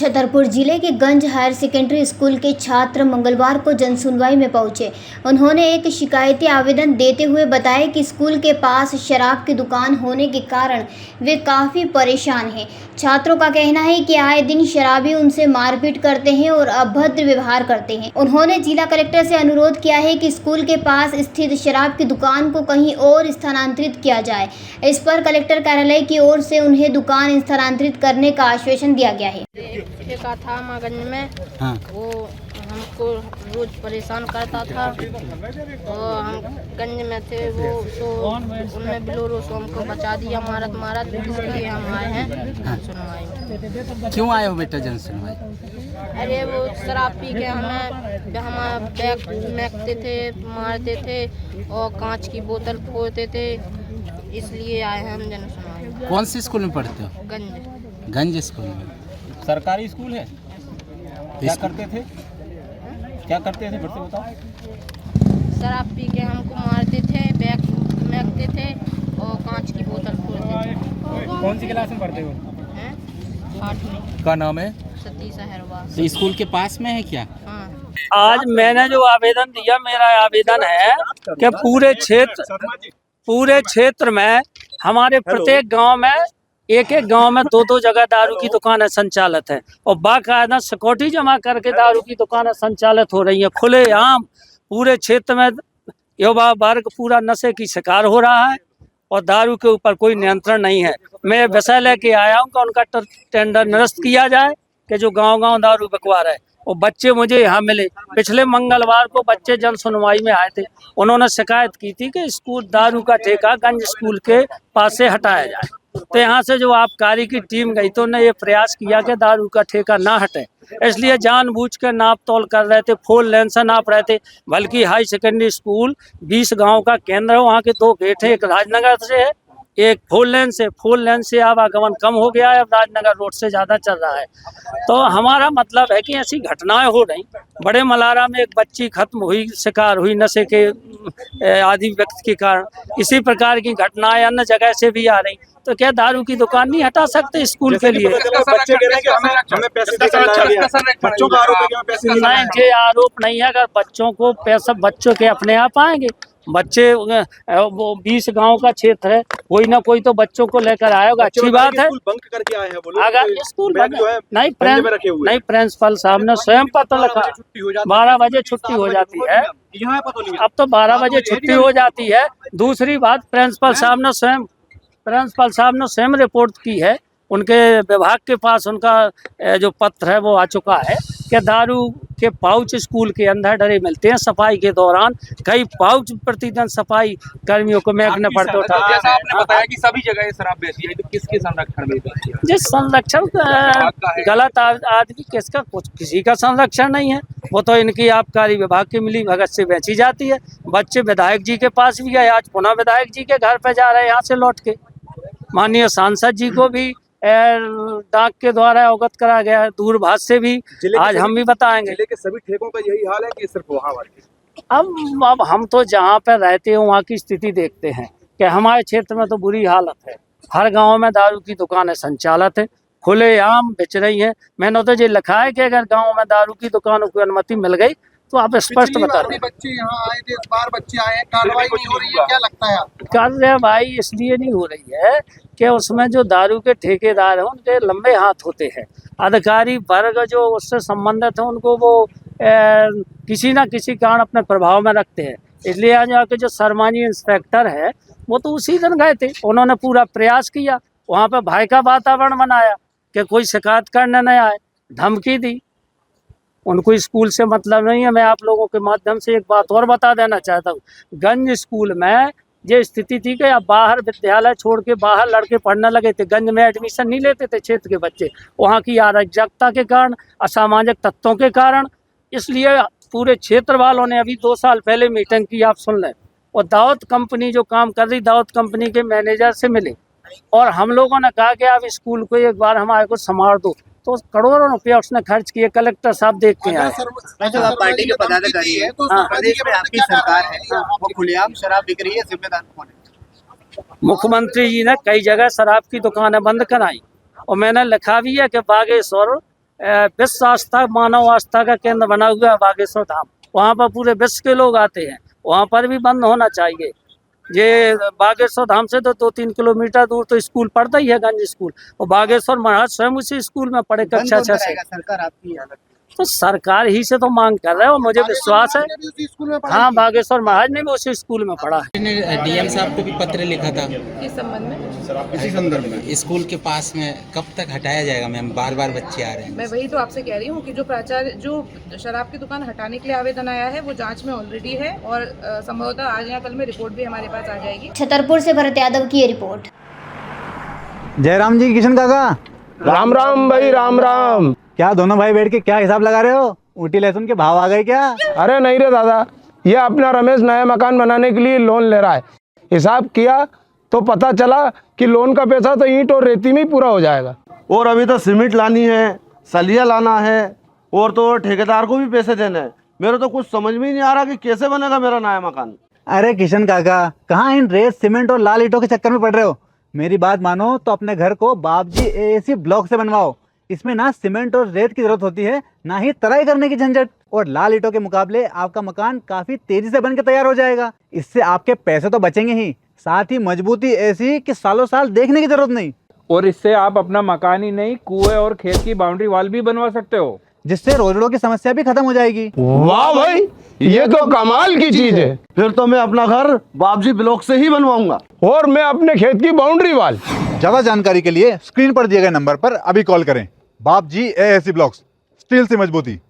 छतरपुर जिले के गंज higher secondary school के छात्र मंगलवार को जनसुनवाई में पहुंचे। उन्होंने एक शिकायती आवेदन देते हुए बताया कि स्कूल के पास शराब की दुकान होने के कारण वे काफ़ी परेशान हैं। छात्रों का कहना है कि आए दिन शराबी उनसे मारपीट करते हैं और अभद्र व्यवहार करते हैं। उन्होंने जिला कलेक्टर से अनुरोध किया है कि स्कूल के पास स्थित शराब की दुकान को कहीं और स्थानांतरित किया जाए। इस पर कलेक्टर कार्यालय की ओर से उन्हें दुकान स्थानांतरित करने का आश्वासन दिया गया है। ठेका था मगंज में, हाँ। वो हमको रोज परेशान करता था। तो हम गंज में थे, वो तो उनने बिलोरो से हमको बचा दिया मारत, इसलिए हम आए हैं सुनवाई में। क्यों आए हो बेटा जन सुनवाई? अरे वो शराब पी के हमारा बैग फेंकते थे, मारते थे और कांच की बोतल फोड़ते थे, इसलिए आए हैं हम जन सुनवाई। कौन सी स्कूल में पढ़ते हो? गंज। गंज स्कूल में। सरकारी स्कूल है। क्या करते थे फिर से बताओ। शराब पी के हमको मारते थे, बैग फेंकते थे और कांच की बोतल फोड़ते थे। कौन सी क्लास में पढ़ते हो? हैं? 8वीं। क्या नाम है? सतीश अहरवाल। तो स्कूल के पास में है क्या? हाँ। आज मैंने जो आवेदन दिया, मेरा आवेदन है कि पूरे क्षेत्र में हमारे प्रत्येक गांव में एक गांव में दो जगह दारू की दुकानें संचालित है और बाकायदा सिक्योरिटी जमा करके दारू की दुकानें संचालित हो रही हैं। खुलेआम पूरे क्षेत्र में युवा वर्ग पूरा नशे की शिकार हो रहा है और दारू के ऊपर कोई नियंत्रण नहीं है। मैं विषय लेके आया हूँ कि उनका टेंडर निरस्त किया जाए कि जो गांव-गांव दारू बिकवा रहे। और बच्चे मुझे यहाँ मिले, पिछले मंगलवार को बच्चे जन सुनवाई में आए थे। उन्होंने शिकायत की थी कि स्कूल दारू का ठेका गंज स्कूल के पास से हटाया जाए। तो यहाँ से जो आबकारी की टीम गई तो उन्होंने ये प्रयास किया कि दारू का ठेका ना हटे, इसलिए जानबूझ के नाप तोल कर रहे थे, 4 लेन से नाप रहे थे। बल्कि हाई सेकेंडरी स्कूल 20 गांव का केंद्र है, वहाँ के 2 गेट हैं, एक राजनगर से है, एक 4 लेन से आवागमन कम हो गया है, अब राजनगर रोड से ज़्यादा चल रहा है। तो हमारा मतलब है कि ऐसी घटनाएं हो रही। बड़े मलारा में एक बच्ची खत्म हुई, शिकार हुई नशे के आदि व्यक्ति के कारण। इसी प्रकार की घटनाएं अन्य जगह से भी आ रही। तो क्या दारू की दुकान नहीं हटा सकते स्कूल के लिए? बच्चे कह रहे हैं कि हमें पैसे बच्चों का आरोप है कि हमें पैसे नहीं, ये आरोप नहीं है। अगर बच्चों को पैसा बच्चों के अपने आप आएंगे। बच्चे वो 20 गांव का क्षेत्र है, कोई ना कोई तो बच्चों को लेकर आएगा। अच्छी बात है। बंक करके आए हैं वो लोग। अगर स्कूल नहीं, प्रिंसिपल साहब ने स्वयं पत्र लिखा। 12 बजे छुट्टी हो जाती है, अब तो 12 बजे छुट्टी हो जाती है। दूसरी बात, प्रिंसिपल साहब ने स्वयं रिपोर्ट की है, उनके विभाग के पास उनका जो पत्र है वो आ चुका है कि दारू के पाउच स्कूल के अंदर डरे मिलते हैं। सफाई के दौरान कई पाउच प्रतिदिन सफाई कर्मियों को महकने पड़ते होता है। जैसा आपने बताया कि सभी जगह शराब बेची है, तो किसके संरक्षण में बेची है? जिस संरक्षण गलत आदमी किसका, कुछ किसी का संरक्षण नहीं है, वो तो इनकी आबकारी विभाग की मिली भगत से बेची जाती है। बच्चे विधायक जी के पास भी गए, आज पुनः विधायक जी के घर पे जा रहे हैं यहाँ से लौट के। माननीय सांसद जी को भी डाक के द्वारा अवगत करा गया है, दूरभाष से भी। आज हम भी बताएंगे। जिले के सभी ठेकों का यही हाल है कि सिर्फ वहाँ वाले? अब हम तो जहाँ पर रहते हैं वहाँ की स्थिति देखते हैं कि हमारे क्षेत्र में तो बुरी हालत है। हर गांव में दारू की दुकानें संचालित है, खुलेआम बेच रही हैं। मैंने तो ये लिखा है कि अगर गांव में दारू की दुकानों की अनुमति मिल गई तो आप स्पष्ट बता दें। बच्चे यहाँ आए थे, इस बार बच्चे आए हैं, कार्रवाई नहीं हो रही है, क्या लगता है आपको? कार्रवाई इसलिए नहीं हो रही है कि उसमें जो दारू के ठेकेदार हैं उनके लंबे हाथ होते हैं। अधिकारी वर्ग जो उससे संबंधित हैं उनको वो किसी न किसी कारण अपने प्रभाव में रखते हैं। इसलिए आज यहाँ के जो सरमानी इंस्पेक्टर है वो तो उसी दिन गए थे, उन्होंने पूरा प्रयास किया, वहाँ पर भय का वातावरण बनाया कि कोई शिकायत करने न आए, धमकी दी। उनको स्कूल से मतलब नहीं है। मैं आप लोगों के माध्यम से एक बात और बता देना चाहता हूँ, गंज स्कूल में ये स्थिति थी कि अब बाहर विद्यालय छोड़ के बाहर लड़के पढ़ने लगे थे। गंज में एडमिशन नहीं लेते थे क्षेत्र के बच्चे, वहाँ की अराजकता के कारण, असामाजिक तत्वों के कारण। इसलिए पूरे क्षेत्र वालों ने अभी 2 साल पहले मीटिंग की, आप सुन लें, और दाऊद कंपनी जो काम कर रही, दाऊद कंपनी के मैनेजर से मिले और हम लोगों ने कहा कि आप स्कूल को एक बार हमारे को संभाल दो। तो करोड़ों रुपया उसने खर्च किए। कलेक्टर साहब देख के आए। जो आप पार्टी के पदाधिकारी है तो प्रदेश में आपकी सरकार है, वो खुलेआम शराब बिक रही है, जिम्मेदार कौन है? मुख्यमंत्री जी ने कई जगह शराब की दुकानें बंद कराई और मैंने लिखा भी है कि बागेश्वर विश्व आस्था मानव आस्था का केंद्र बना हुआ है बागेश्वर धाम। वहाँ पर पूरे विश्व के लोग आते हैं, वहाँ पर भी बंद होना चाहिए। ये बागेश्वर धाम से तो 2-3 किलोमीटर दूर तो स्कूल पड़ता ही है, गंज स्कूल, और बागेश्वर महाराज स्वयं उसी स्कूल में पढ़े कक्षा 6 से। सरकार आपकी अलग तो सरकार ही से तो मांग कर रहे हो, मुझे विश्वास है। हाँ, बागेश्वर महाराज ने भी उसी स्कूल में पढ़ा है। डीएम साहब को भी पत्र लिखा था किस संबंध में? इसी संदर्भ में स्कूल के पास में कब तक हटाया जाएगा मैम? बार बार बच्चे आ रहे हैं। मैं वही तो आपसे कह रही हूँ कि जो प्राचार्य जो शराब की दुकान हटाने के लिए आवेदन आया है वो जांच में ऑलरेडी है और संभवतः आज या कल में रिपोर्ट भी हमारे पास आ जाएगी। छतरपुर से भरत यादव की ये रिपोर्ट। जयराम जी, किशन काका, राम राम भाई, राम राम। क्या दोनों भाई बैठ के क्या हिसाब लगा रहे हो? ऊटी लहसुन के भाव आ गए क्या? अरे नहीं रे दादा, ये अपना रमेश नया मकान बनाने के लिए लोन ले रहा है। हिसाब किया तो पता चला कि लोन का पैसा तो ईंट और रेती में ही पूरा हो जाएगा। और अभी तो सीमेंट लानी है, सलिया लाना है, और तो ठेकेदार को भी पैसे देने हैं। मेरे तो कुछ समझ में ही नहीं आ रहा कि कैसे बनेगा मेरा नया मकान। अरे किशन काका, कहाँ इन रेत सीमेंट और लाल ईंटों के चक्कर में पड़ रहे हो? मेरी बात मानो तो अपने घर को बाबजी एएसी ब्लॉक से बनवाओ। इसमें ना सीमेंट और रेत की जरूरत होती है, ना ही तराई करने की झंझट। और लाल ईंटों के मुकाबले आपका मकान काफी तेजी से बनकर तैयार हो जाएगा। इससे आपके पैसे तो बचेंगे ही, साथ ही मजबूती ऐसी कि सालों साल देखने की जरूरत नहीं। और इससे आप अपना मकान ही नहीं, कुएं और खेत की बाउंड्री वॉल भी बनवा सकते हो, जिससे रोजड़ों की समस्या भी खत्म हो जाएगी। वाह भाई, ये तो कमाल की चीज है। फिर तो मैं अपना घर बाबजी ब्लॉक से ही बनवाऊंगा। और मैं अपने खेत की बाउंड्री वॉल। ज्यादा जानकारी के लिए स्क्रीन पर दिए गए नंबर पर अभी कॉल करें। बाबजी एएसी ब्लॉक्स, स्टील से मजबूती।